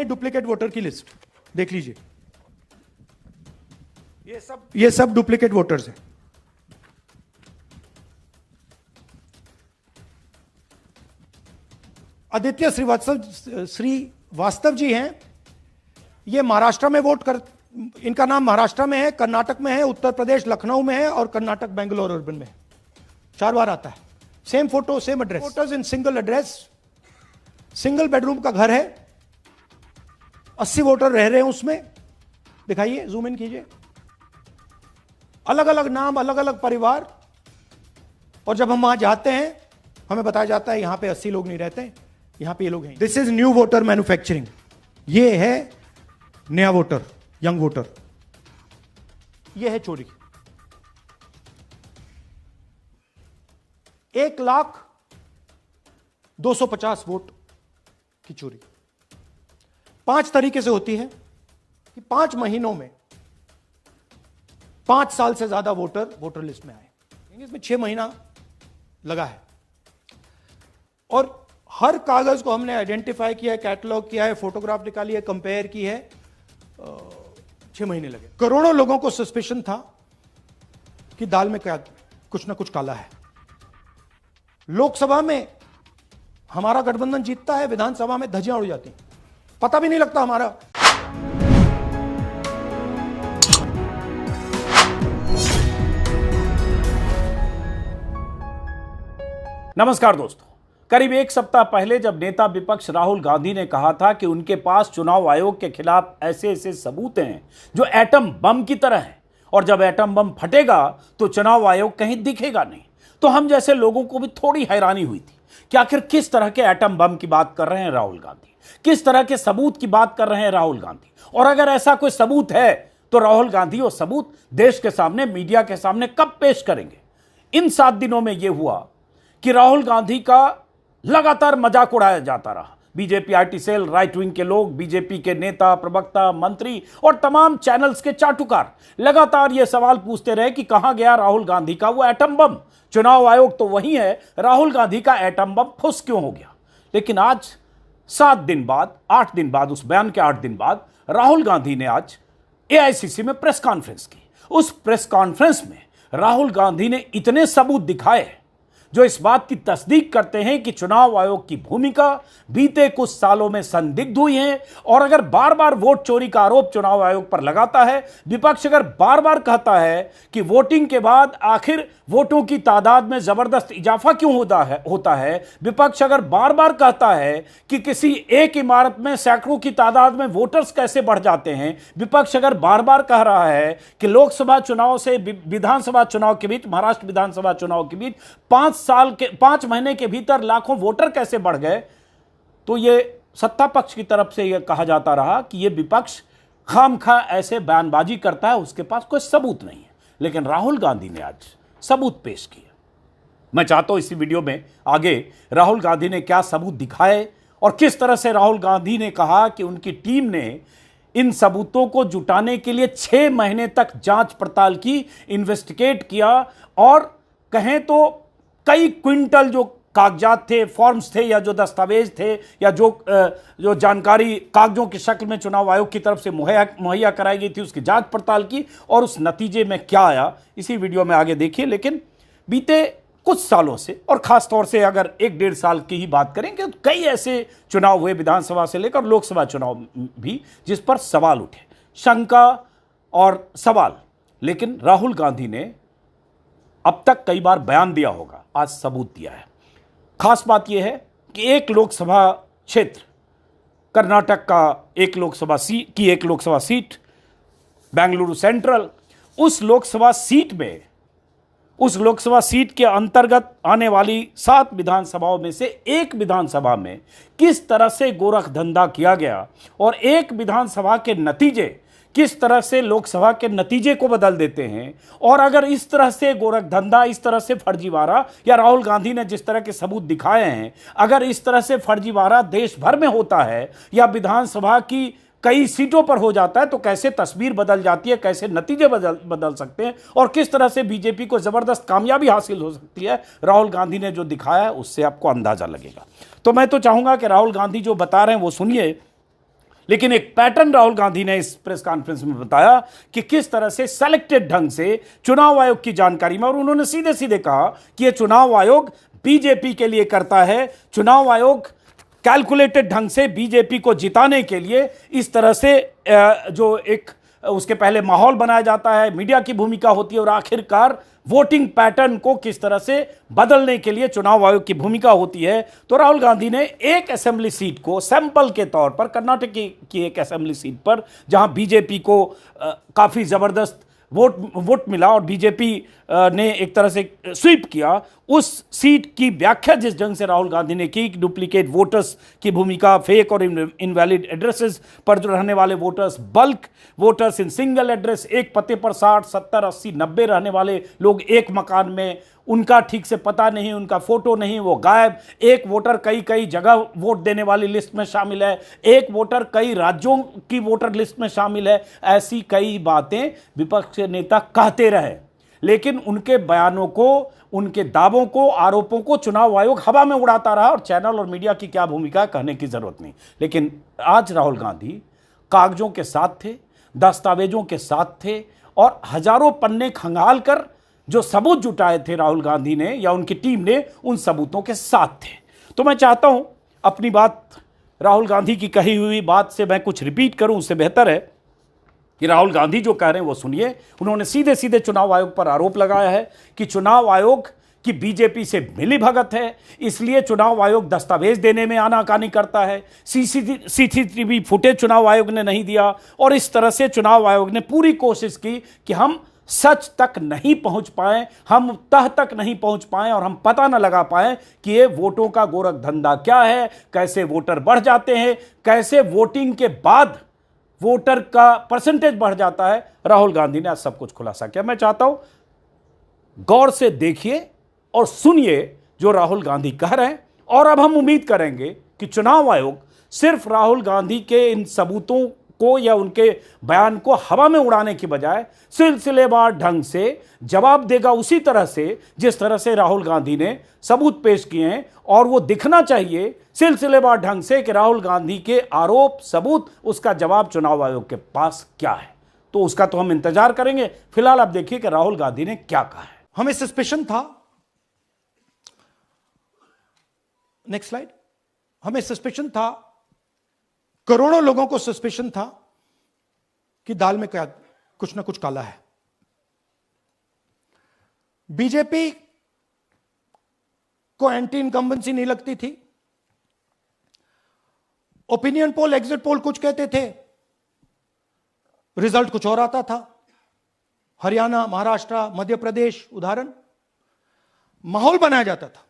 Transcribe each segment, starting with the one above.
Duplicate voter की list देख लीजिए। ये सब डुप्लीकेट वोटर्स हैं। आदित्य श्रीवास्तव जी हैं, ये महाराष्ट्र में वोट कर, इनका नाम महाराष्ट्र में है, कर्नाटक में है, उत्तर प्रदेश लखनऊ में है और कर्नाटक बेंगलोर अर्बन में है। 4 बार आता है। Same photo same address, voters in single address, single bedroom का घर है, 80 वोटर रह रहे हैं उसमें। दिखाइए, जूम इन कीजिए। अलग अलग नाम, अलग अलग परिवार। और जब हम वहां जाते हैं हमें बताया जाता है यहां पे 80 लोग नहीं रहते, यहां पे ये लोग हैं। This is new voter manufacturing. ये है नया वोटर, यंग वोटर। ये है चोरी। 1,02,50 वोट की चोरी 5 तरीके से होती है कि 5 महीनों में 5 साल से ज्यादा वोटर लिस्ट में आए। इसमें 6 महीना लगा है और हर कागज को हमने आइडेंटिफाई किया है, कैटलॉग किया है, फोटोग्राफ निकाली है, कंपेयर की है। 6 महीने लगे। करोड़ों लोगों को सस्पिशन था कि दाल में क्या कुछ ना कुछ काला है। लोकसभा में हमारा गठबंधन जीतता है, विधानसभा में धज्जियां उड़ जाती, पता भी नहीं लगता हमारा। नमस्कार दोस्तों, करीब 1 सप्ताह पहले जब नेता विपक्ष राहुल गांधी ने कहा था कि उनके पास चुनाव आयोग के खिलाफ ऐसे ऐसे सबूत हैं जो एटम बम की तरह हैं और जब एटम बम फटेगा तो चुनाव आयोग कहीं दिखेगा नहीं, तो हम जैसे लोगों को भी थोड़ी हैरानी हुई थी कि आखिर किस तरह के एटम बम की बात कर रहे हैं राहुल गांधी, किस तरह के सबूत की बात कर रहे हैं राहुल गांधी। और अगर ऐसा कोई सबूत है तो राहुल गांधी वो सबूत देश के सामने, मीडिया के सामने कब पेश करेंगे। इन 7 दिनों में यह हुआ कि राहुल गांधी का लगातार मजाक उड़ाया जाता रहा। BJP IT cell, right wing के लोग, बीजेपी के नेता, प्रवक्ता, मंत्री और तमाम चैनल्स के चाटुकार लगातार यह सवाल पूछते रहे कि कहां गया राहुल गांधी का वो एटम बम। चुनाव आयोग तो वही है, राहुल गांधी का एटम बम फुस क्यों हो गया। लेकिन आज 7 दिन बाद, 8 दिन बाद, उस बयान के 8 दिन बाद राहुल गांधी ने आज एआईसीसी में प्रेस कॉन्फ्रेंस की। उस प्रेस कॉन्फ्रेंस में राहुल गांधी ने इतने सबूत दिखाए जो इस बात की तस्दीक करते हैं कि चुनाव आयोग की भूमिका बीते कुछ सालों में संदिग्ध हुई है। और अगर बार बार वोट चोरी का आरोप चुनाव आयोग पर लगाता है, विपक्ष अगर बार बार कहता है कि वोटिंग के बाद आखिर वोटों की तादाद में जबरदस्त इजाफा क्यों होता है, विपक्ष अगर बार बार कहता है कि किसी एक इमारत में सैकड़ों की तादाद में वोटर्स कैसे बढ़ जाते हैं, विपक्ष अगर बार बार कह रहा है कि लोकसभा चुनाव से विधानसभा चुनाव के बीच, महाराष्ट्र विधानसभा चुनाव के बीच 5 महीने के भीतर लाखों वोटर कैसे बढ़ गए, तो यह सत्ता पक्ष की तरफ से यह कहा जाता रहा कि यह विपक्ष खामखा ऐसे बयानबाजी करता है, उसके पास कोई सबूत नहीं है। लेकिन राहुल गांधी ने आज सबूत पेश किया। मैं चाहता हूं इसी वीडियो में आगे राहुल गांधी ने क्या सबूत दिखाए और किस तरह से राहुल गांधी ने कहा कि उनकी टीम ने इन सबूतों को जुटाने के लिए 6 महीने तक जांच पड़ताल की, इन्वेस्टिगेट किया और कहें तो कई क्विंटल जो कागजात थे, फॉर्म्स थे या जो दस्तावेज थे या जो जानकारी कागजों की शक्ल में चुनाव आयोग की तरफ से मुहैया कराई गई थी, उसकी जांच पड़ताल की और उस नतीजे में क्या आया इसी वीडियो में आगे देखिए। लेकिन बीते कुछ सालों से और खासतौर से अगर 1-1.5 साल की ही बात करेंगे तो कई ऐसे चुनाव हुए विधानसभा से लेकर लोकसभा चुनाव भी जिस पर सवाल उठे, शंका और सवाल। लेकिन राहुल गांधी ने अब तक कई बार बयान दिया होगा, आज सबूत दिया है। खास बात यह है कि एक लोकसभा क्षेत्र, कर्नाटक का एक लोकसभा सीट, बेंगलुरु सेंट्रल, उस लोकसभा सीट के अंतर्गत आने वाली 7 विधानसभाओं में से एक विधानसभा में किस तरह से गोरख धंधा किया गया और एक विधानसभा के नतीजे किस तरह से लोकसभा के नतीजे को बदल देते हैं। और अगर इस तरह से गोरख धंधा, इस तरह से फर्जीवाड़ा या राहुल गांधी ने जिस तरह के सबूत दिखाए हैं, अगर इस तरह से फर्जीवाड़ा देश भर में होता है या विधानसभा की कई सीटों पर हो जाता है तो कैसे तस्वीर बदल जाती है, कैसे नतीजे बदल सकते हैं और किस तरह से बीजेपी को जबरदस्त कामयाबी हासिल हो सकती है, राहुल गांधी ने जो दिखाया है उससे आपको अंदाजा लगेगा। तो मैं तो चाहूंगा कि राहुल गांधी जो बता रहे हैं वो सुनिए लेकिन एक पैटर्न राहुल गांधी ने इस प्रेस कॉन्फ्रेंस में बताया कि किस तरह से सेलेक्टेड ढंग से चुनाव आयोग की जानकारी में, और उन्होंने सीधे सीधे कहा कि यह चुनाव आयोग बीजेपी के लिए करता है। चुनाव आयोग कैलकुलेटेड ढंग से बीजेपी को जिताने के लिए इस तरह से जो एक उसके पहले माहौल बनाया जाता है, मीडिया की भूमिका होती है, और आखिरकार वोटिंग पैटर्न को किस तरह से बदलने के लिए चुनाव आयोग की भूमिका होती है। तो राहुल गांधी ने एक असेंबली सीट को सैंपल के तौर पर, कर्नाटक की एक असेंबली सीट पर जहां बीजेपी को काफी जबरदस्त वोट मिला और बीजेपी ने एक तरह से स्वीप किया, उस सीट की व्याख्या जिस ढंग से राहुल गांधी ने की, डुप्लीकेट वोटर्स की भूमिका, फेक और इनवैलिड एड्रेसेस पर जो रहने वाले voters, bulk voters in single address, एक पते पर 60, 70, 80, 90 रहने वाले लोग एक मकान में, उनका ठीक से पता नहीं, उनका फोटो नहीं, वो गायब, एक वोटर कई कई जगह वोट देने वाली लिस्ट में शामिल है, एक वोटर कई राज्यों की वोटर लिस्ट में शामिल है। ऐसी कई बातें विपक्ष के नेता कहते रहे, लेकिन उनके बयानों को, उनके दावों को, आरोपों को चुनाव आयोग हवा में उड़ाता रहा, और चैनल और मीडिया की क्या भूमिका कहने की जरूरत नहीं। लेकिन आज राहुल गांधी कागजों के साथ थे, दस्तावेजों के साथ थे, और हजारों पन्ने खंगाल कर जो सबूत जुटाए थे राहुल गांधी ने या उनकी टीम ने, उन सबूतों के साथ थे। तो मैं चाहता हूं अपनी बात, राहुल गांधी की कही हुई बात से मैं कुछ रिपीट करूं, उससे बेहतर है कि राहुल गांधी जो कह रहे हैं वो सुनिए। उन्होंने सीधे सीधे चुनाव आयोग पर आरोप लगाया है कि चुनाव आयोग की बीजेपी से मिली भगत है, इसलिए चुनाव आयोग दस्तावेज देने में आनाकानी करता है, सीसीटीवी फुटेज चुनाव आयोग ने नहीं दिया, और इस तरह से चुनाव आयोग ने पूरी कोशिश की कि हम सच तक नहीं पहुंच पाए, हम तह तक नहीं पहुंच पाए, और हम पता न लगा पाए कि ये वोटों का गोरख धंधा क्या है, कैसे वोटर बढ़ जाते हैं, कैसे वोटिंग के बाद वोटर का परसेंटेज बढ़ जाता है। राहुल गांधी ने आज सब कुछ खुलासा किया। मैं चाहता हूं गौर से देखिए और सुनिए जो राहुल गांधी कह रहे हैं, और अब हम उम्मीद करेंगे कि चुनाव आयोग सिर्फ राहुल गांधी के इन सबूतों को या उनके बयान को हवा में उड़ाने की बजाय सिलसिलेवार ढंग से जवाब देगा, उसी तरह से जिस तरह से राहुल गांधी ने सबूत पेश किए हैं। और वो दिखना चाहिए सिलसिलेवार ढंग से कि राहुल गांधी के आरोप, सबूत, उसका जवाब चुनाव आयोग के पास क्या है। तो उसका तो हम इंतजार करेंगे। फिलहाल आप देखिए कि राहुल गांधी ने क्या कहा है। हमें सस्पेशन था, नेक्स्ट स्लाइड, हमें सस्पेशन था, करोड़ों लोगों को सस्पेशन था कि दाल में क्या कुछ ना कुछ काला है। बीजेपी को एंटी इनकम्बेंसी नहीं लगती थी, ओपिनियन पोल, एग्जिट पोल कुछ कहते थे, रिजल्ट कुछ और आता था। हरियाणा, महाराष्ट्र, मध्य प्रदेश उदाहरण, माहौल बनाया जाता था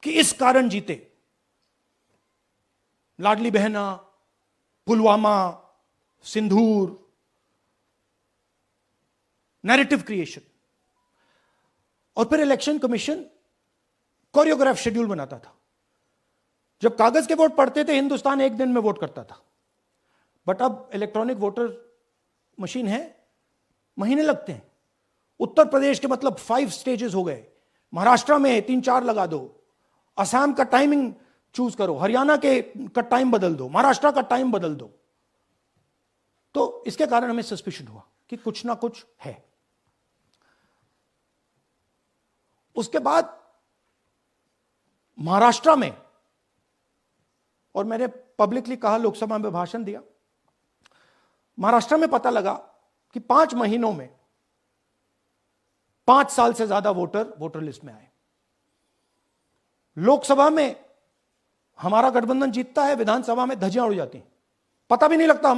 कि इस कारण जीते। लाडली बहना, पुलवामा, सिंदूर, नैरेटिव क्रिएशन, और फिर इलेक्शन कमीशन कोरियोग्राफ शेड्यूल बनाता था। जब कागज के वोट पड़ते थे, हिंदुस्तान एक दिन में वोट करता था, बट अब इलेक्ट्रॉनिक वोटर मशीन है, महीने लगते हैं। उत्तर प्रदेश के मतलब 5 स्टेजेस हो गए, महाराष्ट्र में 3-4 लगा दो, असम का टाइमिंग चूज करो, हरियाणा का टाइम बदल दो, महाराष्ट्र का टाइम बदल दो। तो इसके कारण हमें सस्पिशन हुआ कि कुछ ना कुछ है। उसके बाद महाराष्ट्र में, और मैंने पब्लिकली कहा, लोकसभा में भाषण दिया, महाराष्ट्र में पता लगा कि 5 महीनों में 5 साल से ज्यादा वोटर लिस्ट में आए। लोकसभा में हमारा गठबंधन जीतता है, विधानसभा में धज्जियां उड़ जाती हैं, पता भी नहीं लगता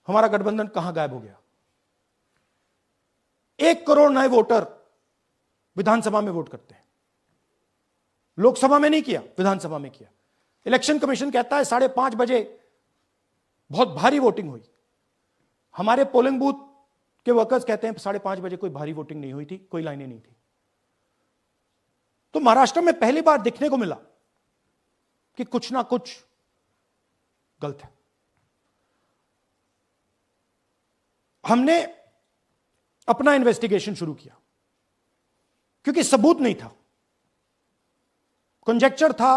हमारा गठबंधन कहां गायब हो गया। 1 करोड़ नए वोटर विधानसभा में वोट करते हैं, लोकसभा में नहीं किया, विधानसभा में किया। इलेक्शन कमीशन कहता है 5:30 बजे बहुत भारी वोटिंग हुई। हमारे पोलिंग बूथ के वर्कर्स कहते हैं 5:30 बजे कोई भारी वोटिंग नहीं हुई थी, कोई लाइनें नहीं थी। तो महाराष्ट्र में पहली बार देखने को मिला कि कुछ ना कुछ गलत है। हमने अपना इन्वेस्टिगेशन शुरू किया क्योंकि सबूत नहीं था, कंजेक्चर था,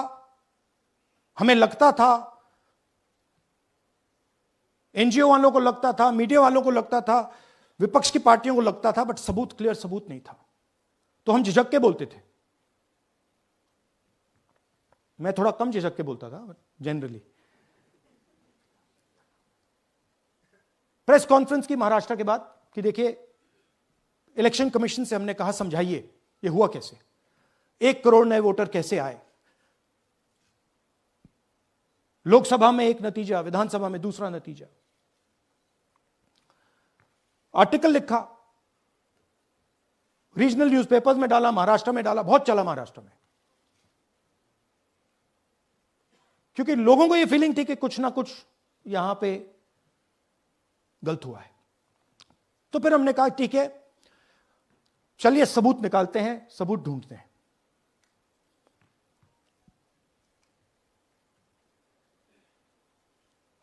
हमें लगता था, एनजीओ वालों को लगता था, मीडिया वालों को लगता था, विपक्ष की पार्टियों को लगता था, बट सबूत, क्लियर सबूत नहीं था, तो हम झिझक के बोलते थे। मैं थोड़ा कम झिझक के बोलता था, बट जनरली। प्रेस कॉन्फ्रेंस की महाराष्ट्र के बाद कि देखिए, इलेक्शन कमीशन से हमने कहा समझाइए ये हुआ कैसे, 1 करोड़ नए वोटर कैसे आए, लोकसभा में एक नतीजा, विधानसभा में दूसरा नतीजा। आर्टिकल लिखा, रीजनल न्यूज़पेपर्स में डाला, महाराष्ट्र में डाला, बहुत चला महाराष्ट्र में, क्योंकि लोगों को यह फीलिंग थी कि कुछ ना कुछ यहां पे गलत हुआ है। तो फिर हमने कहा ठीक है, चलिए सबूत निकालते हैं, सबूत ढूंढते हैं।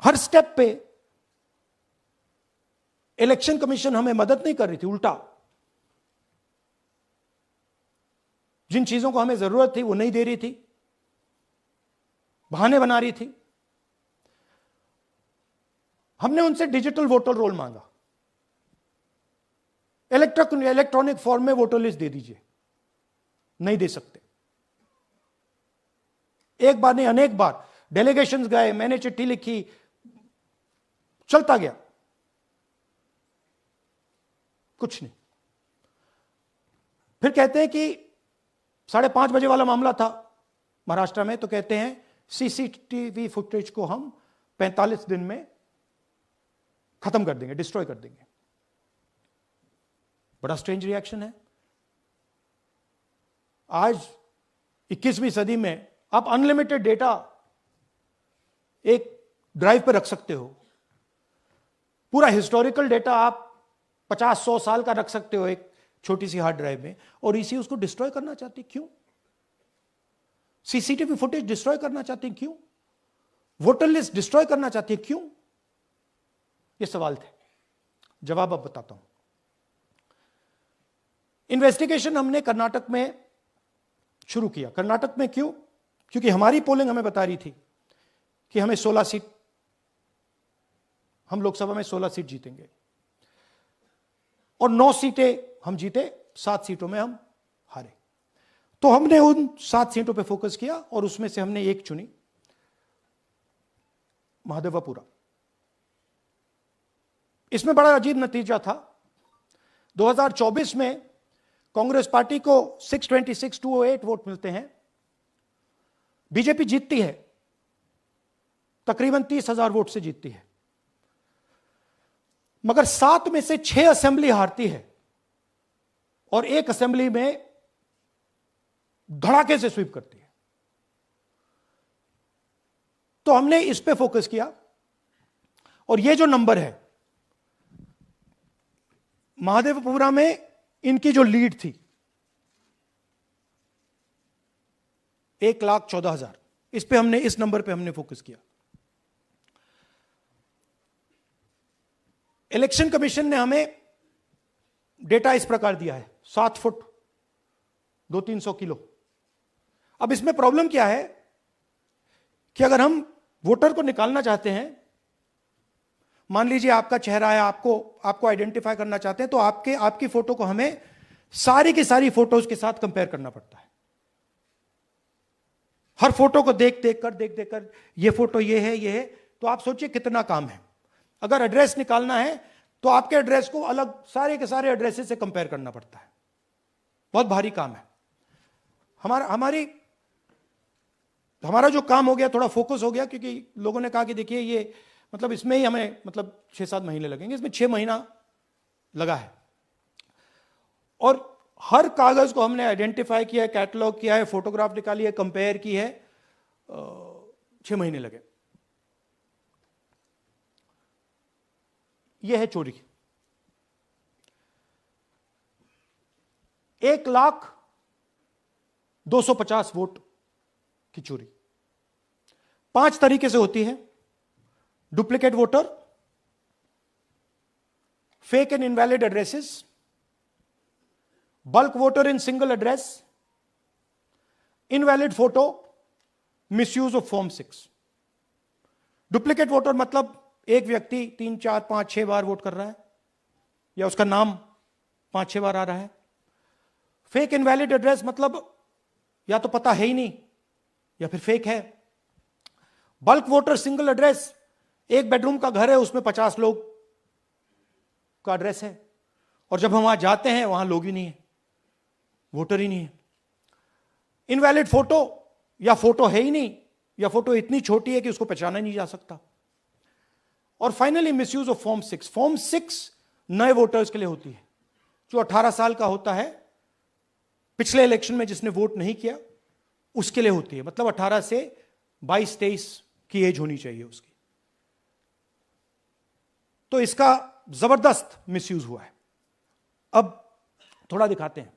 हर स्टेप पे इलेक्शन कमीशन हमें मदद नहीं कर रही थी, उल्टा जिन चीजों को हमें जरूरत थी वो नहीं दे रही थी, बहाने बना रही थी। हमने उनसे डिजिटल वोटर रोल मांगा, इलेक्ट्रॉनिक फॉर्म में वोटर लिस्ट दे दीजिए, नहीं दे सकते। एक बार नहीं, अनेक बार डेलीगेशंस गए, मैंने चिट्ठी लिखी, चलता गया, कुछ नहीं। फिर कहते हैं कि 5:30 बजे वाला मामला था महाराष्ट्र में, तो कहते हैं सीसीटीवी फुटेज को हम 45 दिन में खत्म कर देंगे, डिस्ट्रॉय कर देंगे। बड़ा स्ट्रेंज रिएक्शन है। आज 21वीं सदी में आप अनलिमिटेड डेटा एक ड्राइव पर रख सकते हो, पूरा हिस्टोरिकल डेटा आप 50-100 साल का रख सकते हो एक छोटी सी हार्ड ड्राइव में, और इसी उसको डिस्ट्रॉय करना चाहती, क्यों? सीसीटीवी फुटेज डिस्ट्रॉय करना चाहती, क्यों? वोटर लिस्ट डिस्ट्रॉय करना चाहती है, क्यों? ये सवाल थे, जवाब अब बताता हूं। इन्वेस्टिगेशन हमने कर्नाटक में शुरू किया। कर्नाटक में क्यों? क्योंकि हमारी पोलिंग हमें बता रही थी कि हमें 16 सीट, हम लोकसभा में 16 सीट जीतेंगे, और 9 सीटें हम जीते, 7 सीटों में हम हारे। तो हमने उन 7 सीटों पे फोकस किया, और उसमें से हमने एक चुनी, महादेवपुरा। इसमें बड़ा अजीब नतीजा था। 2024 में कांग्रेस पार्टी को 626-208 वोट मिलते हैं, बीजेपी जीतती है, तकरीबन 30,000 वोट से जीतती है, मगर 7 में से 6 असेंबली हारती है, और 1 असेंबली में धड़ाके से स्वीप करती है। तो हमने इस पे फोकस किया, और ये जो नंबर है, महादेवपुरा में इनकी जो लीड थी 1,14,000, इस पे हमने, इस नंबर पे हमने फोकस किया। इलेक्शन कमीशन ने हमें डेटा इस प्रकार दिया है, 7 फुट 200-300 किलो। अब इसमें प्रॉब्लम क्या है कि अगर हम वोटर को निकालना चाहते हैं, मान लीजिए आपका चेहरा है, आपको आइडेंटिफाई करना चाहते हैं, तो आपकी फोटो को हमें सारी की सारी फोटोज के साथ कंपेयर करना पड़ता है। हर फोटो को देख कर ये फोटो ये है, तो आप सोचिए कितना काम है। अगर एड्रेस निकालना है तो आपके एड्रेस को अलग सारे के सारे एड्रेसेस से कंपेयर करना पड़ता है, बहुत भारी काम है। हमारा जो काम हो गया, थोड़ा फोकस हो गया, क्योंकि लोगों ने कहा कि देखिए ये मतलब इसमें ही हमें मतलब 6-7 महीने लगेंगे, इसमें 6 महीना लगा है, और हर कागज को हमने आइडेंटिफाई किया है, कैटलॉग किया है, फोटोग्राफ निकाली है, कंपेयर की है, 6 महीने लगे। यह है चोरी। 1,02,50 वोट की चोरी 5 तरीके से होती है: duplicate voter, fake and invalid addresses, bulk voter in single address, invalid photo, misuse of form 6। Duplicate voter मतलब एक व्यक्ति 3, 4, 5, 6 बार वोट कर रहा है या उसका नाम 5, 6 बार आ रहा है। फेक इनवैलिड एड्रेस मतलब या तो पता है ही नहीं या फिर फेक है। बल्क वोटर सिंगल एड्रेस, एक बेडरूम का घर है, उसमें 50 लोग का एड्रेस है और जब हम वहां जाते हैं वहां लोग ही नहीं है, वोटर ही नहीं है। इनवैलिड फोटो, या फोटो है ही नहीं या फोटो इतनी छोटी है कि उसको पहचाना नहीं जा सकता। और finally misuse of form 6। Form 6 नए वोटर्स के लिए होती है, जो 18 साल का होता है, पिछले इलेक्शन में जिसने वोट नहीं किया उसके लिए होती है। मतलब 18 से 22-23 की एज होनी चाहिए उसकी। तो इसका जबरदस्त मिसयूज हुआ है। अब थोड़ा दिखाते हैं।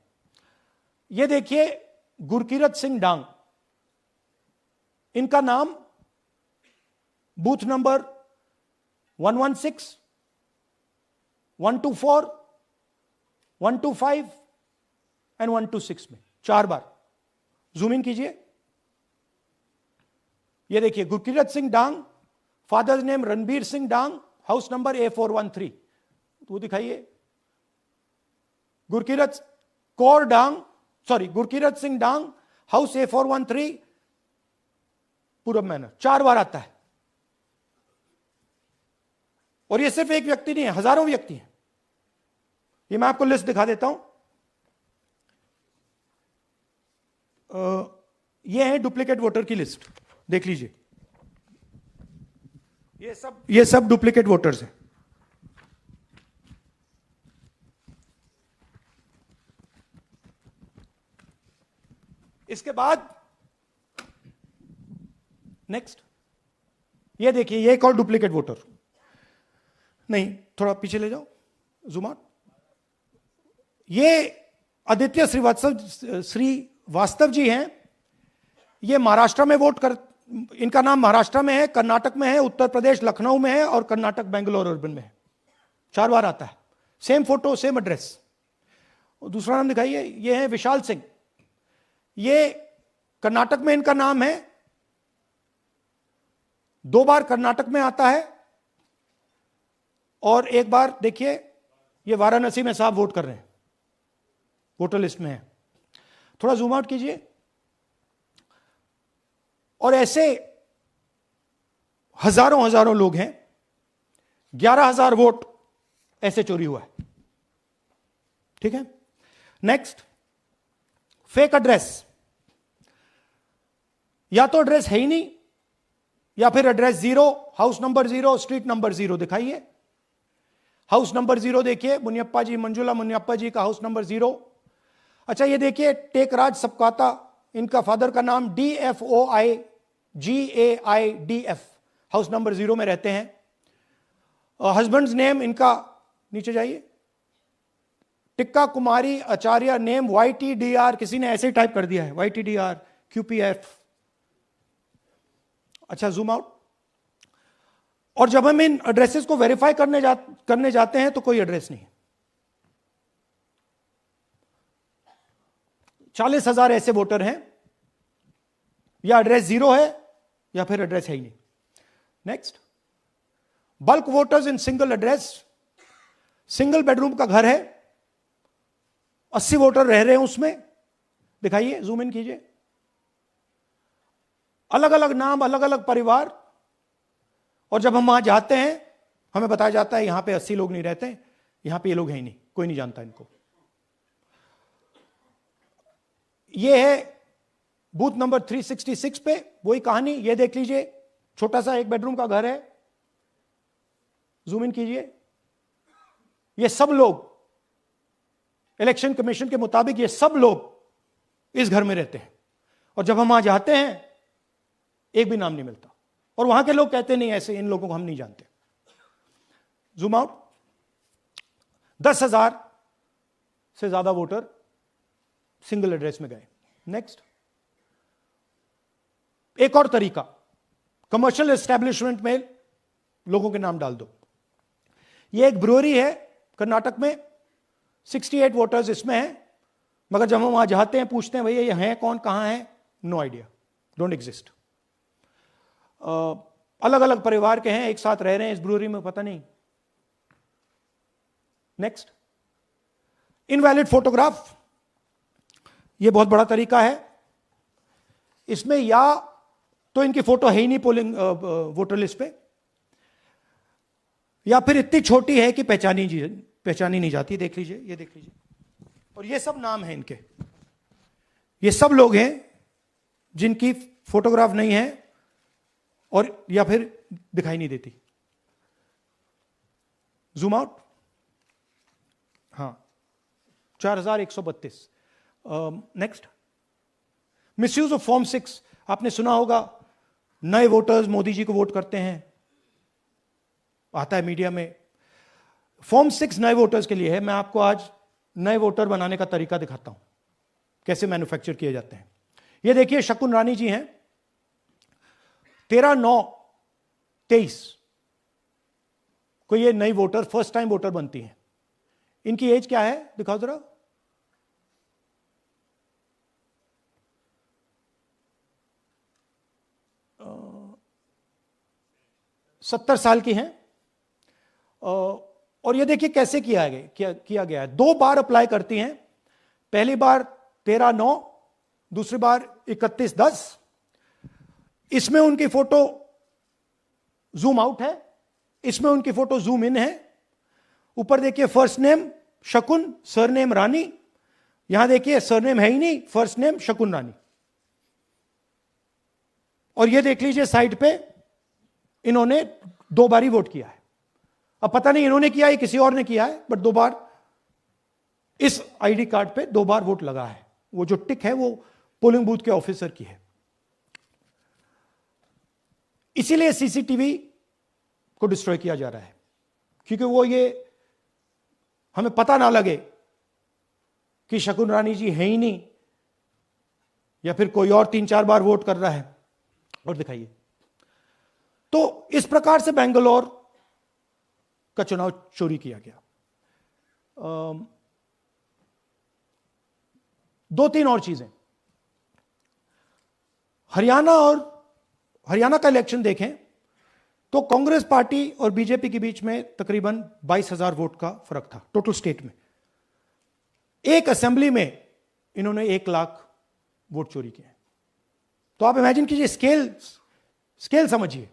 यह देखिए गुरकीरत सिंह डांग, इनका नाम बूथ नंबर 116, 124, 125 एंड 126 में 4 बार। जूम इन कीजिए। यह देखिए गुरकीरत सिंह डांग, फादर्स नेम रणबीर सिंह डांग, हाउस नंबर A413। वो दिखाइए। गुरकीरत कौर डांग, सॉरी गुरकीरत सिंह डांग, हाउस A413, पूरब मैनर। 4 बार आता है। और ये सिर्फ एक व्यक्ति नहीं है, हजारों व्यक्ति हैं। ये मैं आपको लिस्ट दिखा देता हूं। ये है डुप्लीकेट वोटर की लिस्ट, देख लीजिए। ये सब डुप्लीकेट वोटर्स हैं। इसके बाद नेक्स्ट, ये देखिए, ये एक और डुप्लीकेट वोटर। नहीं, थोड़ा पीछे ले जाओ, जूम आउट। ये आदित्य श्रीवास्तव जी हैं। ये महाराष्ट्र में वोट कर, इनका नाम महाराष्ट्र में है, कर्नाटक में है, उत्तर प्रदेश लखनऊ में है और कर्नाटक बेंगलोर अर्बन में है। 4 बार आता है। Same photo same address. दूसरा नाम दिखाइए। ये है विशाल सिंह। ये कर्नाटक में इनका नाम है, 2 बार कर्नाटक में आता है और 1 बार देखिए ये वाराणसी में साहब वोट कर रहे हैं, वोटर लिस्ट में है। थोड़ा जूम आउट कीजिए। और ऐसे हजारों लोग हैं। 11,000 वोट ऐसे चोरी हुआ है। ठीक है। Next, fake address. या तो एड्रेस है ही नहीं या फिर address 0, house number 0, street number 0। दिखाइए हाउस नंबर 0, देखिए मुनियप्पा जी, मंजुला मुनियप्पा जी का हाउस नंबर 0। अच्छा, ये देखिए टेकराज सबकाता, इनका फादर का नाम DFOIGAIDF, हाउस नंबर 0 में रहते हैं। हस्बैंड्स नेम इनका, नीचे जाइए, टिक्का कुमारी आचार्य, नेम YTDR, किसी ने ऐसे ही टाइप कर दिया है, YTDR QPF। अच्छा, जूम आउट। और जब हम इन एड्रेसेस को वेरीफाई करने जाते हैं तो कोई एड्रेस नहीं है। 40,000 ऐसे वोटर हैं, या एड्रेस 0 है या फिर एड्रेस है ही नहीं। Next, bulk voters in single address. Single bedroom का घर है, 80 वोटर रह रहे हैं उसमें। दिखाइए, जूम इन कीजिए। अलग अलग नाम, अलग अलग परिवार। और जब हम वहां जाते हैं हमें बताया जाता है यहां पे 80 लोग नहीं रहते, यहां पे ये लोग हैं ही नहीं, कोई नहीं जानता इनको। ये है बूथ नंबर 366 पे वही कहानी। ये देख लीजिए, छोटा सा एक बेडरूम का घर है। जूम इन कीजिए। ये सब लोग, इलेक्शन कमीशन के मुताबिक ये सब लोग इस घर में रहते हैं। और जब हम वहां जाते हैं एक भी नाम नहीं मिलता, और वहां के लोग कहते नहीं ऐसे, इन लोगों को हम नहीं जानते। Zoom out. 10,000 से ज्यादा वोटर सिंगल एड्रेस में गए। नेक्स्ट, एक और तरीका, कमर्शियल एस्टेब्लिशमेंट में लोगों के नाम डाल दो। ये एक ब्रूअरी है कर्नाटक में, 68 वोटर्स इसमें हैं, मगर जब हम वहां जाते हैं पूछते हैं भैया ये हैं कौन, कहां है, नो आइडिया, डोंट एग्जिस्ट। अलग अलग परिवार के हैं, एक साथ रह रहे हैं इस ब्रूअरी में, पता नहीं। नेक्स्ट, इनवैलिड फोटोग्राफ, यह बहुत बड़ा तरीका है। इसमें या तो इनकी फोटो है ही नहीं पोलिंग वोटर लिस्ट पे, या फिर इतनी छोटी है कि पहचानी नहीं जाती। देख लीजिए, ये देख लीजिए, और ये सब नाम है इनके। ये सब लोग हैं जिनकी फोटोग्राफ नहीं है और या फिर दिखाई नहीं देती। जूम आउट, हाँ, 4132। Next, misuse of form 6। आपने सुना होगा, नए वोटर्स मोदी जी को वोट करते हैं, आता है मीडिया में। फॉर्म 6 नए वोटर्स के लिए है। मैं आपको आज नए वोटर बनाने का तरीका दिखाता हूं, कैसे मैन्युफैक्चर किए जाते हैं। ये देखिए, शकुन रानी जी हैं, 13/9/23 को ये नई वोटर, फर्स्ट टाइम वोटर बनती हैं। इनकी एज क्या है, दिखाओ जरा। 70 साल की हैं। और ये देखिए कैसे किया गया है। 2 बार अप्लाई करती हैं। पहली बार 13/9, दूसरी बार 31/10। इसमें उनकी फोटो जूम आउट है, इसमें उनकी फोटो जूम इन है। ऊपर देखिए, फर्स्ट नेम शकुन, सरनेम रानी। यहां देखिए, सरनेम है ही नहीं, फर्स्ट नेम शकुन रानी। और ये देख लीजिए साइड पे, इन्होंने 2 बार ही वोट किया है। अब पता नहीं इन्होंने किया है किसी और ने किया है, बट 2 बार इस आईडी कार्ड पे 2 बार वोट लगा है। वो जो टिक है वो पोलिंग बूथ के ऑफिसर की है। इसीलिए सीसीटीवी को डिस्ट्रॉय किया जा रहा है, क्योंकि वो ये हमें पता ना लगे कि शकुन रानी जी है ही नहीं, या फिर कोई और 3-4 बार वोट कर रहा है। और दिखाइए, तो इस प्रकार से बेंगलोर का चुनाव चोरी किया गया। 2-3 और चीजें। हरियाणा का इलेक्शन देखें तो कांग्रेस पार्टी और बीजेपी के बीच में तकरीबन 22,000 वोट का फर्क था टोटल स्टेट में। एक असेंबली में इन्होंने 1 लाख वोट चोरी किए। तो आप इमेजिन कीजिए, स्केल समझिए।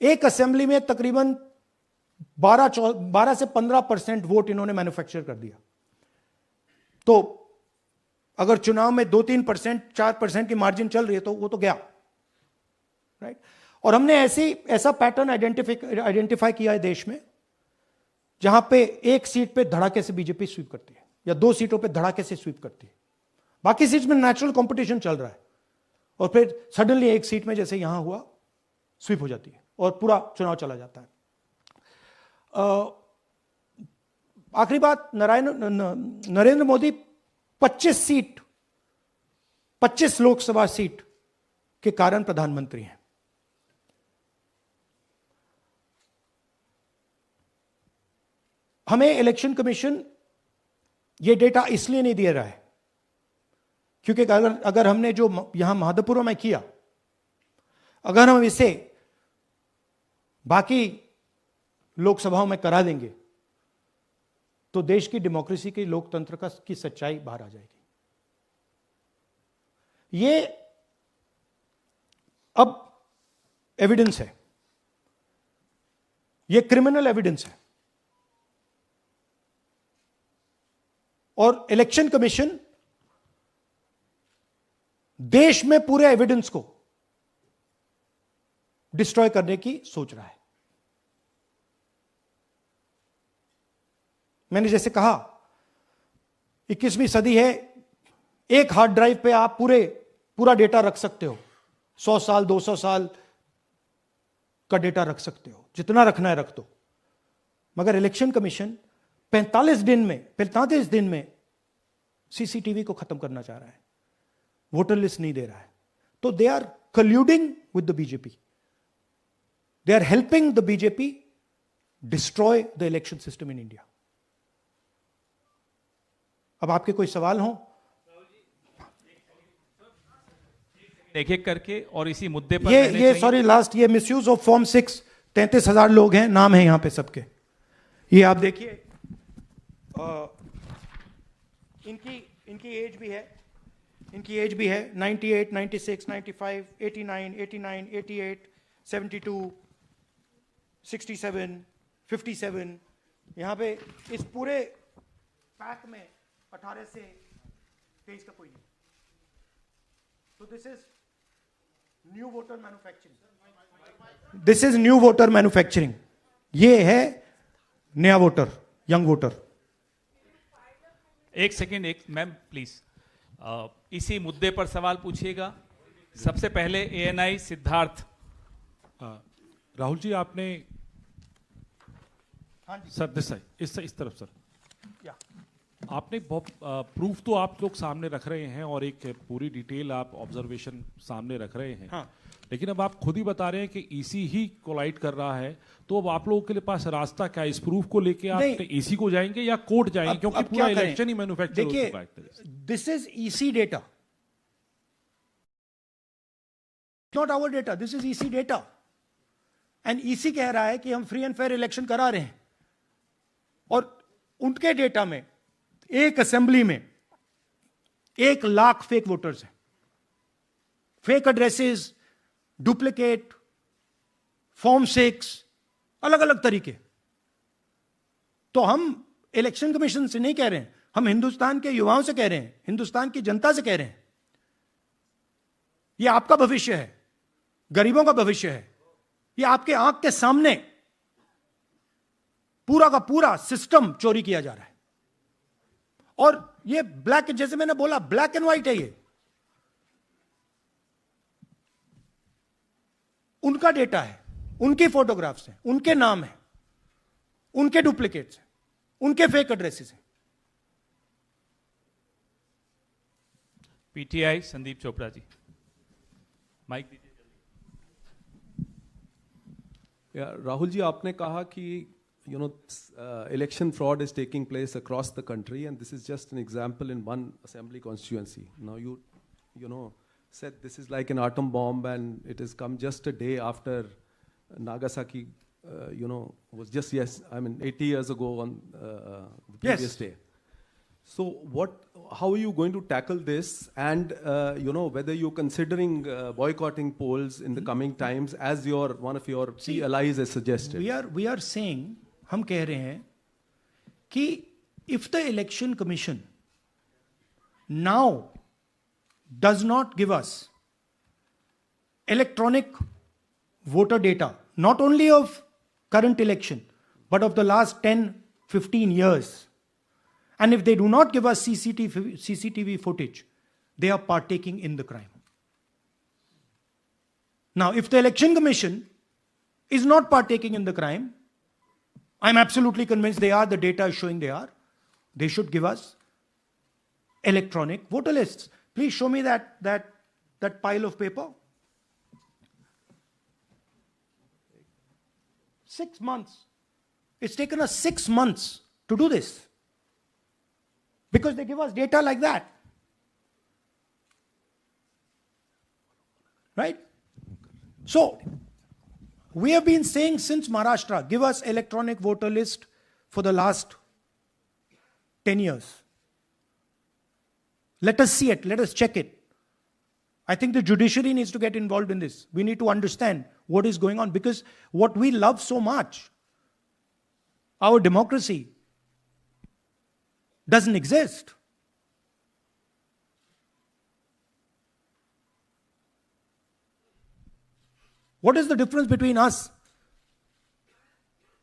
एक असेंबली में तकरीबन 12 से 15% वोट इन्होंने मैन्युफैक्चर कर दिया। तो अगर चुनाव में 2-3%, 4% की मार्जिन चल रही है तो वो तो गया, राइट। और हमने ऐसा पैटर्न आइडेंटिफाई किया है देश में, जहां पे एक सीट पे धड़ाके से बीजेपी स्वीप करती है, या 2 सीटों पे धड़ाके से स्वीप करती है। बाकी सीट में नेचुरल कंपटीशन चल रहा है, और फिर सडनली एक सीट में जैसे यहां हुआ स्वीप हो जाती है और पूरा चुनाव चला जाता है। आखिरी बात, नरेंद्र मोदी 25 लोकसभा सीट के कारण प्रधानमंत्री हैं। हमें इलेक्शन कमीशन ये डेटा इसलिए नहीं दे रहा है क्योंकि अगर हमने जो यहां महादपुर में किया, अगर हम इसे बाकी लोकसभाओं में करा देंगे तो देश की डेमोक्रेसी की, लोकतंत्र की सच्चाई बाहर आ जाएगी। ये अब एविडेंस है, ये क्रिमिनल एविडेंस है, और इलेक्शन कमीशन देश में पूरे एविडेंस को डिस्ट्रॉय करने की सोच रहा है। मैंने जैसे कहा, 21वीं सदी है, एक हार्ड ड्राइव पे आप पूरा डेटा रख सकते हो। 100 साल 200 साल का डेटा रख सकते हो, जितना रखना है रख दो। मगर इलेक्शन कमीशन 45 दिन में सीसीटीवी को खत्म करना चाह रहा है, वोटर लिस्ट नहीं दे रहा है। तो they are colluding with the BJP, they are helping the BJP destroy the election system in India. अब आपके कोई सवाल हो? एक एक करके और इसी मुद्दे पर ये रहने ये चाहिए। सॉरी लास्ट, ये मिसयूज ऑफ फॉर्म 6, 33,000 लोग हैं, नाम है यहां पे सबके। ये आप देखिए, इनकी इनकी एज भी है, 98, 96, 95, 89, 88, 72, 67, 57। यहां पे इस पूरे पैक में 18 से 23 का कोई नहीं। तो this is new voter manufacturing, this is new voter manufacturing. ये है नया वोटर, यंग वोटर। एक सेकेंड, एक मैम प्लीज, इसी मुद्दे पर सवाल पूछिएगा। सबसे पहले ANI सिद्धार्थ। राहुल जी, आपने हाँ जी सर इस तरफ सर, या आपने बहुत प्रूफ तो आप लोग सामने रख रहे हैं और एक पूरी डिटेल आप ऑब्जर्वेशन सामने रख रहे हैं। हाँ। लेकिन अब आप खुद ही बता रहे हैं कि ईसी ही कोलाइड कर रहा है, तो अब आप लोगों के लिए पास रास्ता क्या है? इस प्रूफ को लेके आप नहीं। ईसी को जाएंगे या कोर्ट जाएंगे? क्योंकि अब पूरा क्या करें? इलेक्शन ही मैन्युफैक्चर हो देखिए, चुका है एक तरह से। This is EC data, not our data, this is EC data. And EC कह रहा है कि हम फ्री एंड फेयर इलेक्शन करा रहे हैं, और उनके डेटा में एक असेंबली में 1 लाख फेक वोटर्स हैं, फेक एड्रेसेस, डुप्लीकेट, फॉर्म 6, अलग अलग तरीके। तो हम इलेक्शन कमीशन से नहीं कह रहे हैं, हम हिंदुस्तान के युवाओं से कह रहे हैं, हिंदुस्तान की जनता से कह रहे हैं, यह आपका भविष्य है, गरीबों का भविष्य है। यह आपके आंख के सामने पूरा का पूरा सिस्टम चोरी किया जा रहा है। और ये ब्लैक, जैसे मैंने बोला, ब्लैक एंड व्हाइट है। ये उनका डेटा है, उनकी फोटोग्राफ्स हैं, उनके नाम हैं, उनके डुप्लीकेट्स हैं, उनके फेक एड्रेसेस हैं। PTI संदीप चोपड़ा जी, माइक दीजिए। राहुल जी, आपने कहा कि election fraud is taking place across the country, and this is just an example in one assembly constituency. Now you know said this is like an atom bomb, and it has come just a day after Nagasaki was just 80 years ago on the previous day. So how are you going to tackle this, and whether you're considering boycotting polls in the coming times, as one of your key allies has suggested? We are saying, हम कह रहे हैं कि if the election commission now does not give us electronic voter data, not only of current election, but of the last 10-15 years, and if they do not give us CCTV footage, they are partaking in the crime. Now, if the election commission is not partaking in the crime, I'm absolutely convinced they are, the data is showing they are, they should give us electronic voter lists. Please show me that pile of paper. 6 months. It's taken us 6 months to do this, because they give us data like that. Right? So, we have been saying since Maharashtra, give us electronic voter list for the last 10 years. Let us see it, let us check it. I think the judiciary needs to get involved in this. We need to understand what is going on, because what we love so much, our democracy, doesn't exist. What is the difference between us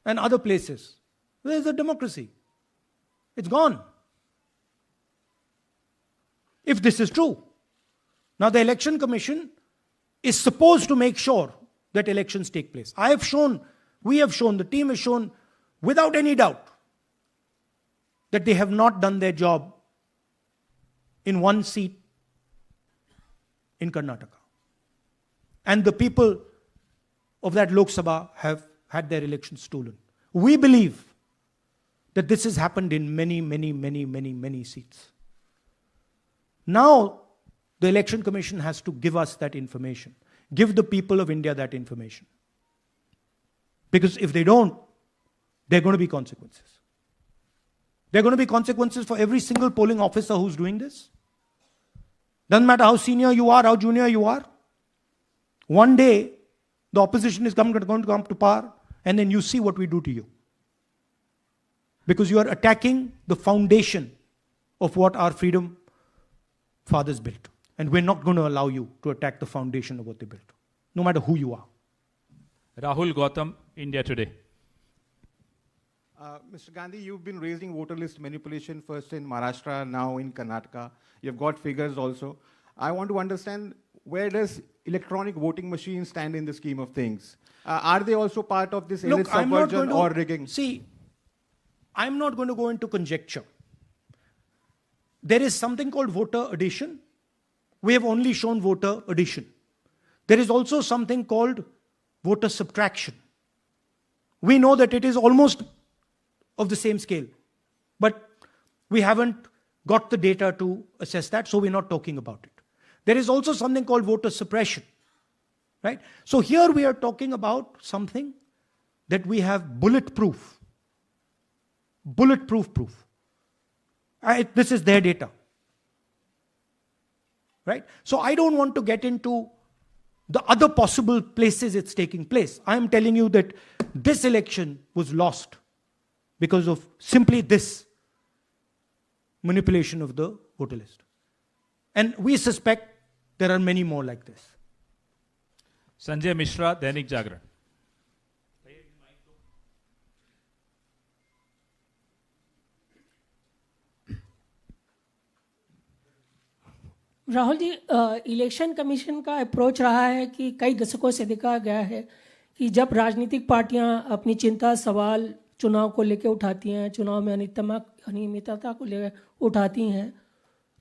and other places? Where is the democracy? It's gone. If this is true. Now the election commission is supposed to make sure that elections take place. I have shown, we have shown, the team has shown without any doubt that they have not done their job in one seat in Karnataka. And the people of that Lok Sabha have had their elections stolen. We believe that this has happened in many seats. Now, the Election Commission has to give us that information. Give the people of India that information. Because if they don't, there are going to be consequences. There are going to be consequences for every single polling officer who's doing this. Doesn't matter how senior you are, how junior you are. One day, the opposition is going to come to power, and then you see what we do to you. Because you are attacking the foundation of what our freedom fathers built. And we're not going to allow you to attack the foundation of what they built, no matter who you are. Rahul Gautam, India Today. Mr. Gandhi, you've been raising voter list manipulation first in Maharashtra, now in Karnataka. You've got figures also. I want to understand, where does electronic voting machines stand in the scheme of things? Are they also part of this elite subversion or rigging? See, I'm not going to go into conjecture. There is something called voter addition. We have only shown voter addition. There is also something called voter subtraction. We know that it is almost of the same scale, but we haven't got the data to assess that, so we're not talking about it. There is also something called voter suppression, right? So here we are talking about something that we have bulletproof proof. This is their data, right? So I don't want to get into the other possible places it's taking place. I am telling you that this election was lost because of simply this manipulation of the voter list. And we suspect there are many more like this. Sanjay Mishra, Dainik Jagran. Rahul ji, election commission का approach रहा है कि कई दशकों से देखा गया है कि जब राजनीतिक पार्टियां अपनी चिंता सवाल चुनाव को लेकर उठाती हैं, चुनाव में अनियमितता को लेकर उठाती हैं,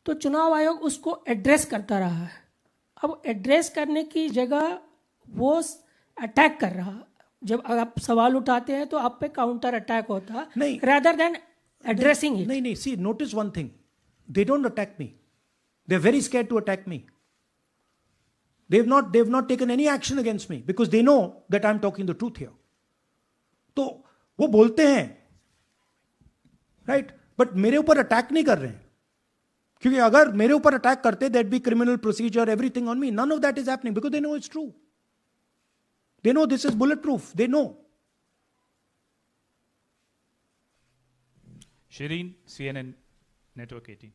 तो चुनाव आयोग उसको एड्रेस करता रहा है. अब एड्रेस करने की जगह वो अटैक कर रहा. जब आप सवाल उठाते हैं तो आप पे काउंटर अटैक होता है, rather than addressing it. नहीं, see, notice one thing. They don't attack me. They're very scared to attack me. They've not taken any action against me because they know that I'm talking the truth here. तो वो बोलते हैं, right? But मेरे ऊपर attack नहीं कर रहे हैं. क्योंकि अगर मेरे ऊपर अटैक करते, there'd be criminal procedure, everything on me. None of that is happening because they know it's true. They know this is bulletproof. They know. Shireen, CNN Network 18.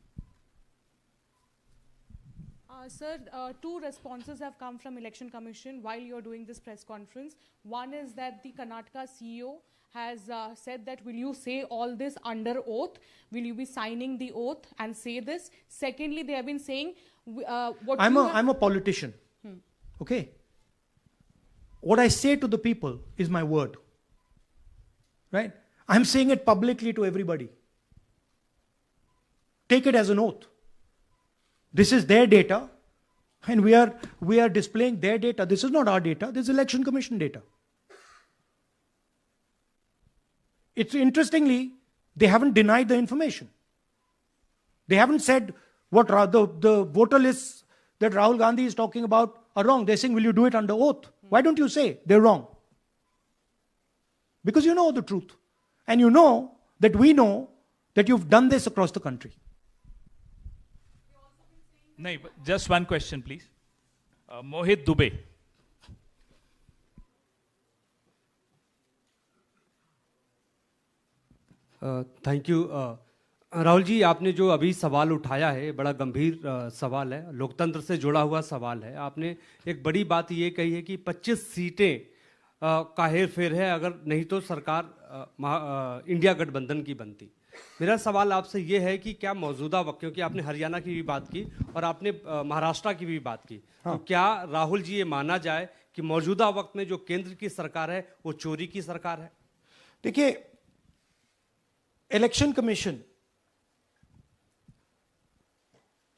Sir, two responses have come from Election Commission while you're doing this press conference. One is that the Karnataka CEO has said that, will you say all this under oath? Will you be signing the oath and say this? Secondly, they have been saying... I'm a politician. Okay? What I say to the people is my word. Right? I'm saying it publicly to everybody. Take it as an oath. This is their data, and we are displaying their data. This is not our data. This is Election Commission data. It's interestingly, they haven't denied the information. They haven't said what the voter lists that Rahul Gandhi is talking about are wrong. They're saying, will you do it under oath? Why don't you say they're wrong? Because you know the truth. And you know that we know that you've done this across the country. No, just one question, please. Mohit Dubey. Thank you. Rahul ji, आपने जो अभी सवाल उठाया है बड़ा गंभीर सवाल है, लोकतंत्र से जुड़ा हुआ सवाल है. आपने एक बड़ी बात ये कही है कि 25 सीटें का हेर फेर है, अगर नहीं तो सरकार इंडिया गठबंधन की बनती. मेरा सवाल आपसे ये है कि क्या मौजूदा वक्त, क्योंकि आपने हरियाणा की भी बात की और आपने महाराष्ट्र की भी बात की, तो क्या राहुल जी ये माना जाए कि मौजूदा वक्त में जो केंद्र की सरकार है वो चोरी की सरकार है? देखिए, election commission,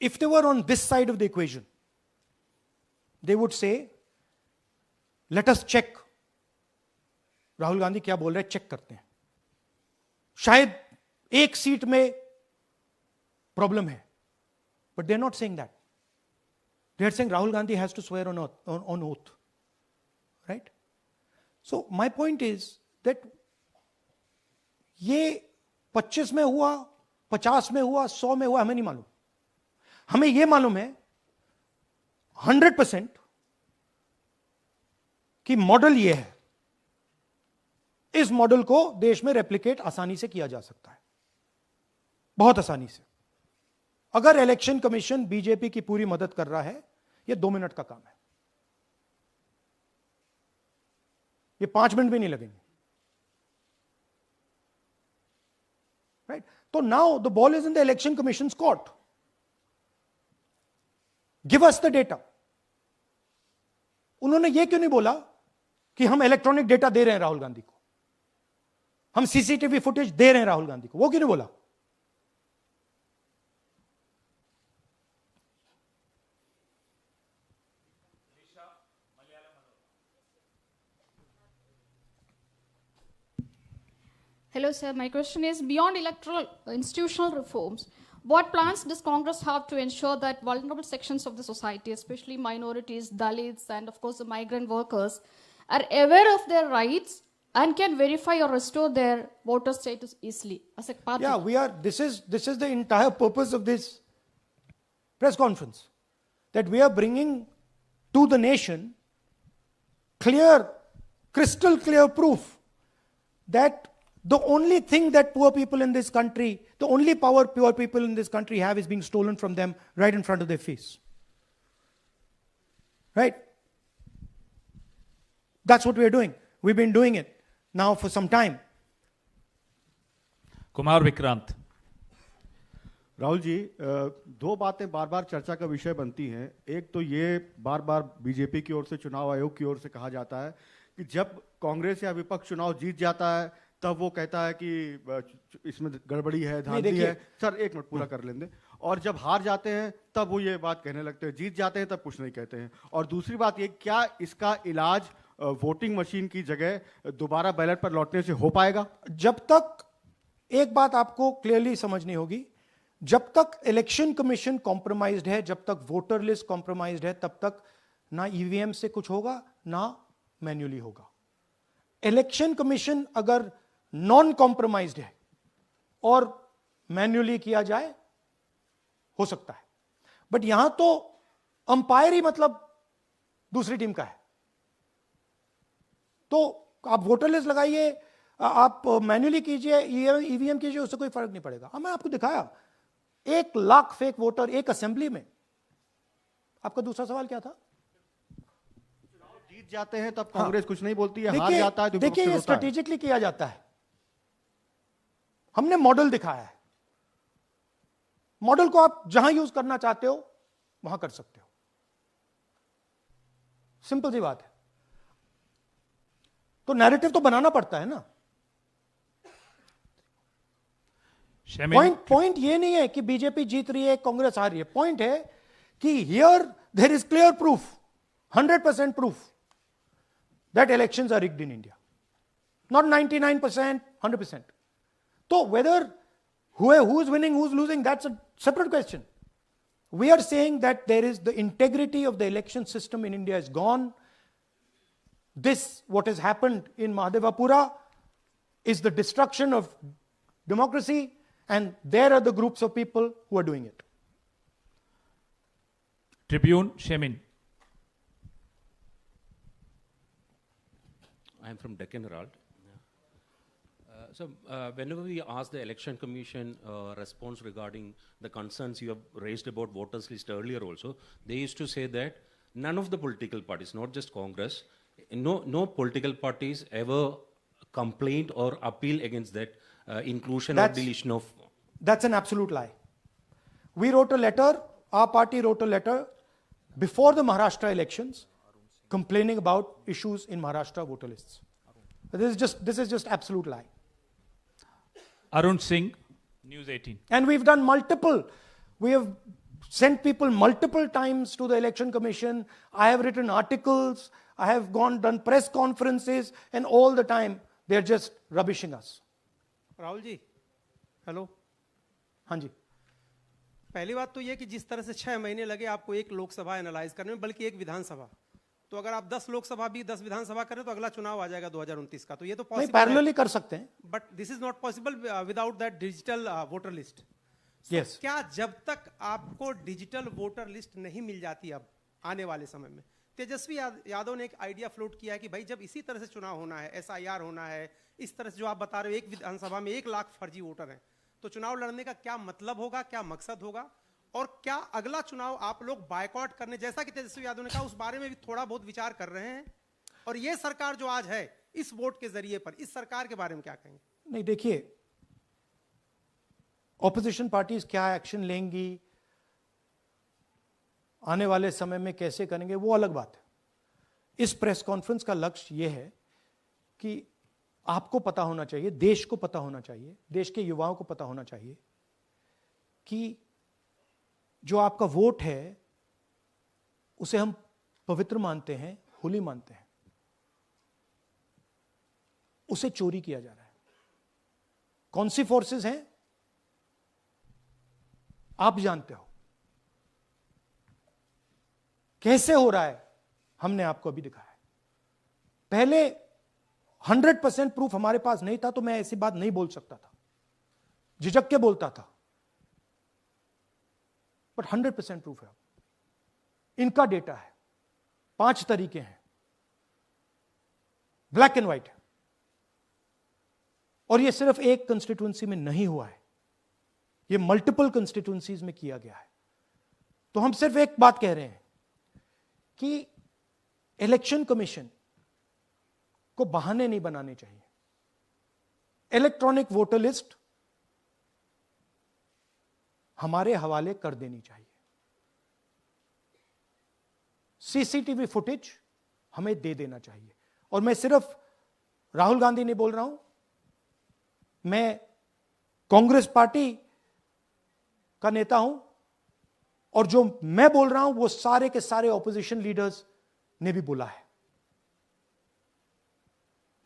if they were on this side of the equation, they would say, let us check. Rahul Gandhi क्या बोल रहे हैं, चेक करते हैं. शायद एक सीट में प्रॉब्लम है, but they're not saying that. They are saying Rahul Gandhi has to swear on oath. Right? So my point is that ये 25 में हुआ, 50 में हुआ, 100 में हुआ, हमें नहीं मालूम. हमें ये मालूम है 100% कि मॉडल ये है. इस मॉडल को देश में रेप्लिकेट आसानी से किया जा सकता है, बहुत आसानी से. अगर इलेक्शन कमीशन बीजेपी की पूरी मदद कर रहा है, ये 2 मिनट का काम है. ये 5 मिनट भी नहीं लगेंगे. राइट? तो now the ball is in the election commission court. Give us the data. उन्होंने ये क्यों नहीं बोला कि हम इलेक्ट्रॉनिक डेटा दे रहे हैं राहुल गांधी को, हम सीसीटीवी फुटेज दे रहे हैं राहुल गांधी को? वो क्यों नहीं बोला? Hello, sir. My question is, beyond electoral institutional reforms, what plans does Congress have to ensure that vulnerable sections of the society, especially minorities, Dalits, and of course the migrant workers, are aware of their rights and can verify or restore their voter status easily as a party? Yeah, this is the entire purpose of this press conference, that we are bringing to the nation crystal clear proof that the only thing that poor people in this country, the only power poor people in this country have is being stolen from them right in front of their face. Right? That's what we're doing. We've been doing it now for some time. Kumar Vikrant. Rahul ji, दो बातें बार बार चर्चा का विषय बनती हैं. एक तो ये बार बार बीजेपी की ओर से, चुनाव आयोग की ओर से कहा जाता है कि जब कांग्रेस या विपक्ष चुनाव जीत जाता है तब वो कहता है कि इसमें गड़बड़ी है, धांधली है. सर एक मिनट पूरा कर लेंगे. और जब हार जाते हैं तब वो ये बात कहने लगते हैं, जीत जाते हैं तब कुछ नहीं कहते हैं. और दूसरी बात ये, क्या इसका इलाज वोटिंग मशीन की जगह दोबारा बैलेट पर लौटने से हो पाएगा? जब तक, एक बात आपको क्लियरली समझनी होगी, जब तक इलेक्शन कमीशन कॉम्प्रोमाइज्ड है, जब तक वोटर लिस्ट कॉम्प्रोमाइज्ड है, तब तक ना ईवीएम से कुछ होगा ना मैन्युअली होगा. इलेक्शन कमीशन अगर नॉन कॉम्प्रोमाइज्ड है और मैन्युअली किया जाए, हो सकता है. बट यहां तो अंपायर ही मतलब दूसरी टीम का है. तो आप वोटर लिस्ट लगाइए, आप मैन्युअली कीजिए, ईवीएम कीजिए, उससे कोई फर्क नहीं पड़ेगा. मैं आपको दिखाया 1 लाख फेक वोटर एक असेंबली में. आपका दूसरा सवाल क्या था? जीत जाते हैं तब कांग्रेस कुछ नहीं बोलती है, हार जाता है तो देखिए, ये स्ट्रेटेजिकली किया जाता है. हमने मॉडल दिखाया है. मॉडल को आप जहां यूज करना चाहते हो वहां कर सकते हो. सिंपल सी बात है. तो नैरेटिव तो बनाना पड़ता है ना. पॉइंट ये नहीं है कि बीजेपी जीत रही है, कांग्रेस हार रही है. पॉइंट है कि here there is clear proof, 100% proof that elections are rigged in India. Not 99%, 100%. So whether who is winning, who's losing, that's a separate question. We are saying that there is the integrity of the election system in India is gone. This, what has happened in Mahadevapura, is the destruction of democracy, and there are the groups of people who are doing it. Tribune, Shemin. I am from Deccan Herald. Whenever we ask the Election Commission response regarding the concerns you have raised about voters list earlier also, they used to say that none of the political parties, not just Congress, no political parties ever complained or appeal against that inclusion or deletion of... That's an absolute lie. We wrote a letter, our party wrote a letter before the Maharashtra elections, complaining about issues in Maharashtra voter lists. This is just absolute lie. Arun Singh, News 18. And we have sent people multiple times to the election commission. I have written articles, I have done press conferences, and all the time they're just rubbishing us. Rahul ji, hello. हाँ जी. पहली बात तो ये कि जिस तरह से 6 महीने लगे आपको एक लोकसभा एनालाइज करने में, बल्कि एक विधानसभा, तो अगर आप 10 लोकसभा भी 10 विधानसभा करें तो अगला चुनाव आ जाएगा 2029 का। तो ये तो नहीं, पैरेलली कर सकते हैं, but this is not possible without that digital voter list. Yes. क्या जब तक आपको डिजिटल वोटर लिस्ट नहीं मिल जाती अब आने वाले समय में, तेजस्वी यादव ने एक आइडिया फ्लोट किया है कि भाई जब इसी तरह से चुनाव होना है, SIR होना है, इस तरह से जो आप बता रहे हो एक विधानसभा में 1 लाख फर्जी वोटर हैं, तो चुनाव लड़ने का क्या मतलब होगा, क्या मकसद होगा, और क्या अगला चुनाव आप लोग बायकॉट करने, जैसा कि तेजस्वी यादव ने कहा, उस बारे में भी थोड़ा बहुत विचार कर रहे हैं? और ये सरकार जो आज है इस वोट के जरिए पर, इस सरकार के बारे में क्या कहेंगे? नहीं, देखिए, ऑपोजिशन पार्टीज क्या एक्शन लेंगी, आने वाले समय में कैसे करेंगे, वो अलग बात है। इस प्रेस कॉन्फ्रेंस का लक्ष्य यह है कि आपको पता होना चाहिए, देश को पता होना चाहिए, देश के युवाओं को पता होना चाहिए कि जो आपका वोट है उसे हम पवित्र मानते हैं, होली मानते हैं, उसे चोरी किया जा रहा है। कौन सी फोर्सेस हैं आप जानते हो, कैसे हो रहा है हमने आपको अभी दिखाया है। पहले 100% प्रूफ हमारे पास नहीं था तो मैं ऐसी बात नहीं बोल सकता था, झिझक के बोलता था, बट 100% प्रूफ है। इनका डेटा है, 5 तरीके हैं, ब्लैक एंड व्हाइट है, और यह सिर्फ एक कंस्टिट्यूएंसी में नहीं हुआ है, यह मल्टीपल कंस्टिट्यूएंसीज में किया गया है। तो हम सिर्फ एक बात कह रहे हैं कि इलेक्शन कमीशन को बहाने नहीं बनाने चाहिए। इलेक्ट्रॉनिक वोटर लिस्ट हमारे हवाले कर देनी चाहिए। CCTV फुटेज हमें दे देना चाहिए। और मैं सिर्फ राहुल गांधी नहीं बोल रहा हूं, मैं कांग्रेस पार्टी का नेता हूं, और जो मैं बोल रहा हूं वो सारे के सारे ऑपोजिशन लीडर्स ने भी बोला है।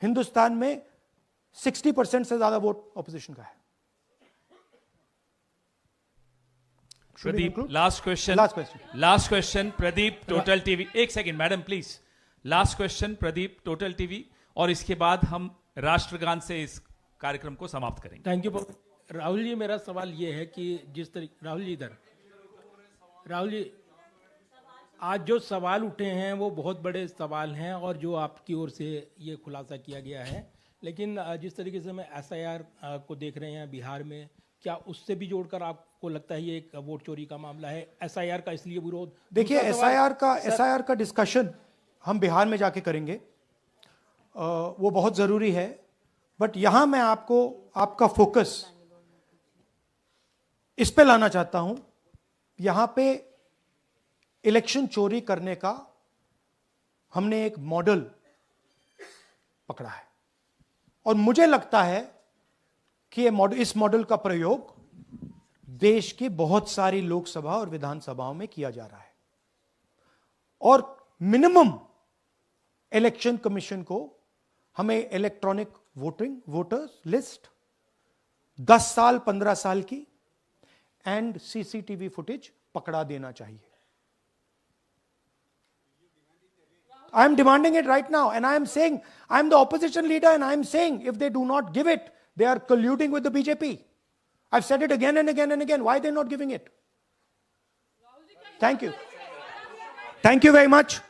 हिंदुस्तान में 60% से ज्यादा वोट ऑपोजिशन का है। Pradeep, last question Pradeep, total TV. एक second madam please, last question Pradeep, total TV, और इसके बाद हम राष्ट्रगान से इस कार्यक्रम को समाप्त करेंगे। थैंक यू राहुल जी। मेरा सवाल ये है कि जिस तरीके राहुल जी आज जो सवाल उठे हैं वो बहुत बड़े सवाल हैं, और जो आपकी ओर से ये खुलासा किया गया है, लेकिन जिस तरीके से मैं SIR को देख रहे हैं बिहार में, क्या उससे भी जोड़कर आपको लगता है ये एक वोट चोरी का मामला है? SIR का इसलिए विरोध, देखिए SIR का डिस्कशन हम बिहार में जाके करेंगे, वो बहुत जरूरी है, बट यहां मैं आपको आपका फोकस इस पे लाना चाहता हूं। यहां पे इलेक्शन चोरी करने का हमने एक मॉडल पकड़ा है, और मुझे लगता है कि इस मॉडल का प्रयोग देश की बहुत सारी लोकसभा और विधानसभाओं में किया जा रहा है, और मिनिमम इलेक्शन कमीशन को हमें इलेक्ट्रॉनिक वोटर्स लिस्ट 10 साल 15 साल की एंड CCTV फुटेज पकड़ा देना चाहिए। I am demanding it right now, and I am saying, I am the opposition leader, and I am saying, if they do not give it, they are colluding with the BJP. I've said it again and again and again. Why are they not giving it? Thank you. Thank you very much.